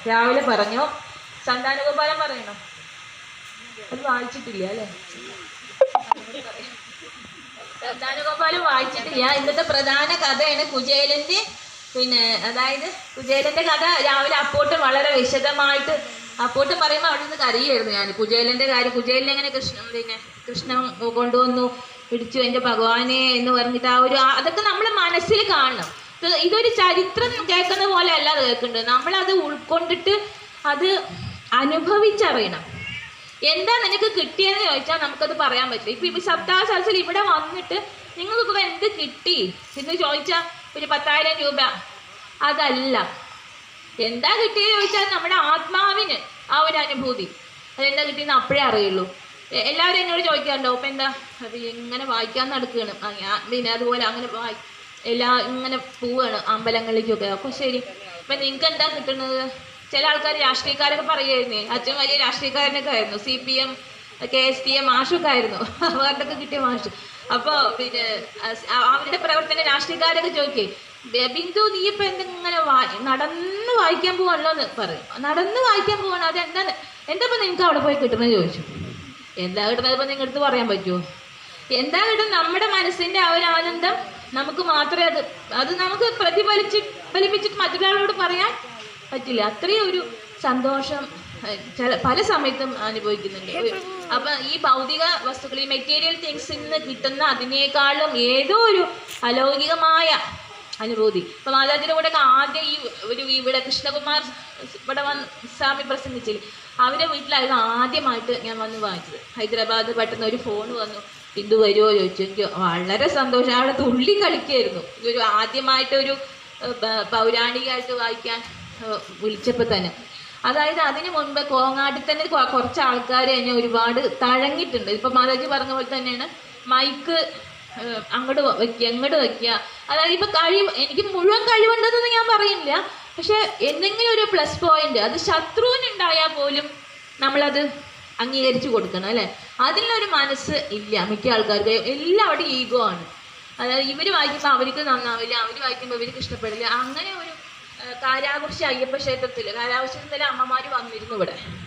രാവിലെ പറഞ്ഞു. സന്താനഗോപാലം പറയണം, അത് വായിച്ചിട്ടില്ല അല്ലേ? സന്താനഗോപാലം വായിച്ചിട്ടില്ല. ഇന്നത്തെ പ്രധാന കഥയാണ് കുചേലന്റെ. അതായത് കുചേലന്റെ കഥ രാവിലെ അപ്പോട്ട് വളരെ വിശദമായിട്ട് അപ്പോട്ട് പറയുമ്പോൾ അവിടെ നിന്ന് കരയായിരുന്നു ഞാൻ. കുചേലന്റെ കാര്യം, കുചേലൻ എങ്ങനെ കൃഷ്ണൻ കൊണ്ടുവന്നു പിടിച്ചു എൻ്റെ ഭഗവാനെ എന്ന് പറഞ്ഞിട്ട് അതൊക്കെ നമ്മൾ മനസ്സിൽ കാണണം. ഇതൊരു ചരിത്രം കേൾക്കുന്ന പോലെ അല്ല അത് കേൾക്കേണ്ടത്. നമ്മളത് ഉൾക്കൊണ്ടിട്ട് അത് അനുഭവിച്ചറിയണം. എന്താ നിനക്ക് കിട്ടിയെന്ന് ചോദിച്ചാൽ നമുക്കത് പറയാൻ പറ്റില്ല. ഇപ്പൊ സപ്താഹ സദസ്സിൽ ഇവിടെ വന്നിട്ട് നിങ്ങൾക്ക് എന്ത് കിട്ടി എന്ന് ചോദിച്ചാൽ ഒരു 10,000 രൂപ, അതല്ല. എന്താ കിട്ടിയെന്ന് ചോദിച്ചാൽ നമ്മുടെ ആത്മാവിന് ആ ഒരു അനുഭൂതി, അതെന്താ കിട്ടിയെന്ന് അപ്പോഴേ അറിയുള്ളൂ. എല്ലാവരും എന്നോട് ചോദിക്കാറുണ്ടോ ഇപ്പം എന്താ ഇങ്ങനെ വായിക്കാൻ നടക്കുകയാണ്, അതുപോലെ അങ്ങനെ ഇങ്ങനെ പോവുകയാണ് അമ്പലങ്ങളിലേക്കൊക്കെ. അപ്പോൾ ശരി, ഇപ്പം നിങ്ങൾക്ക് എന്താ കിട്ടുന്നത്? ചില ആൾക്കാർ രാഷ്ട്രീയക്കാരൊക്കെ പറയുമായിരുന്നേ, അച്ഛൻ വലിയ രാഷ്ട്രീയക്കാരനൊക്കെ ആയിരുന്നു, CPM KSTM മാഷൊക്കെ ആയിരുന്നു, അവാർഡൊക്കെ കിട്ടിയ മാഷ്. അപ്പോൾ അവരുടെ പ്രവർത്തനം രാഷ്ട്രീയക്കാരൊക്കെ ചോദിക്കേ, ബിന്ദു നീ ഇപ്പം എന്തിങ്ങനെ നടന്ന് വായിക്കാൻ പോവാണല്ലോ എന്ന് പറയും. നടന്ന് വായിക്കാൻ പോവാണ്, അതെന്താ ഇപ്പം നിങ്ങൾക്ക് അവിടെ പോയി കിട്ടുന്നത് ചോദിച്ചു. എന്താ കിട്ടുന്നത് ഇപ്പം നിങ്ങളുടെ അടുത്ത് പറയാൻ പറ്റുമോ? എന്താ കിട്ടും? നമ്മുടെ മനസ്സിൻ്റെ ആ ഒരു ആനന്ദം നമുക്ക് മാത്രമേ അത് നമുക്ക് പ്രതിഫലിപ്പിച്ചിട്ട് മറ്റൊരാളോട് പറയാൻ പറ്റില്ല. അത്രയും ഒരു സന്തോഷം പല സമയത്തും അനുഭവിക്കുന്നുണ്ട്. അപ്പം ഈ ഭൗതിക വസ്തുക്കൾ, ഈ മെറ്റീരിയൽ തിങ്സിൽ നിന്ന് കിട്ടുന്ന അതിനേക്കാളും ഏതോ ഒരു അലൗകികമായ അനുഭൂതി. ഇപ്പം മാതാജിയുടെ കൂടെ ആദ്യം ഇവിടെ കൃഷ്ണകുമാർ ഇവിടെ സ്വാമി പ്രസംഗിച്ചില്ല, അവരുടെ വീട്ടിലായിരുന്നു ആദ്യമായിട്ട് ഞാൻ വന്ന് വാങ്ങിച്ചത്. ഹൈദരാബാദ് പെട്ടെന്ന് ഒരു ഫോൺ വന്നു, ബിന്ദു വരുമോ ചോദിച്ചു. എനിക്ക് വളരെ സന്തോഷം, അവിടെ തുള്ളി കളിക്കായിരുന്നു. ഇതൊരു ആദ്യമായിട്ടൊരു പൗരാണികമായിട്ട് വായിക്കാൻ വിളിച്ചപ്പോൾ തന്നെ. അതായത് അതിന് മുൻപ് കോങ്ങാട്ടിൽ തന്നെ കുറച്ച് ആൾക്കാർ എന്നെ ഒരുപാട് തഴങ്ങിയിട്ടുണ്ട്. ഇപ്പം മാതാജി പറഞ്ഞ പോലെ തന്നെയാണ്, മൈക്ക് അങ്ങോട്ട് വയ്ക്കുക ഇങ്ങോട്ട് വയ്ക്കുക. അതായത് ഇപ്പം എനിക്ക് മുഴുവൻ കഴിവുണ്ടെന്ന് ഞാൻ പറയുന്നില്ല, പക്ഷെ എന്തെങ്കിലും ഒരു പ്ലസ് പോയിന്റ് അത് ശത്രുവിനുണ്ടായാൽ പോലും നമ്മളത് അംഗീകരിച്ചു കൊടുക്കണം അല്ലേ? അതിനൊരു മനസ്സ് ഇല്ല മിക്ക ആൾക്കാർക്ക്. എല്ലാവരുടെ ഈഗോ ആണ്. അതായത് ഇവർ വായിക്കുമ്പോൾ അവർക്ക് നന്നാവില്ല, അവർ വായിക്കുമ്പോൾ ഇവർക്ക് ഇഷ്ടപ്പെടില്ല. അങ്ങനെ ഒരു കാരാകുറിശി അയ്യപ്പ ക്ഷേത്രത്തിൽ അമ്മമാർ വന്നിരുന്നു ഇവിടെ.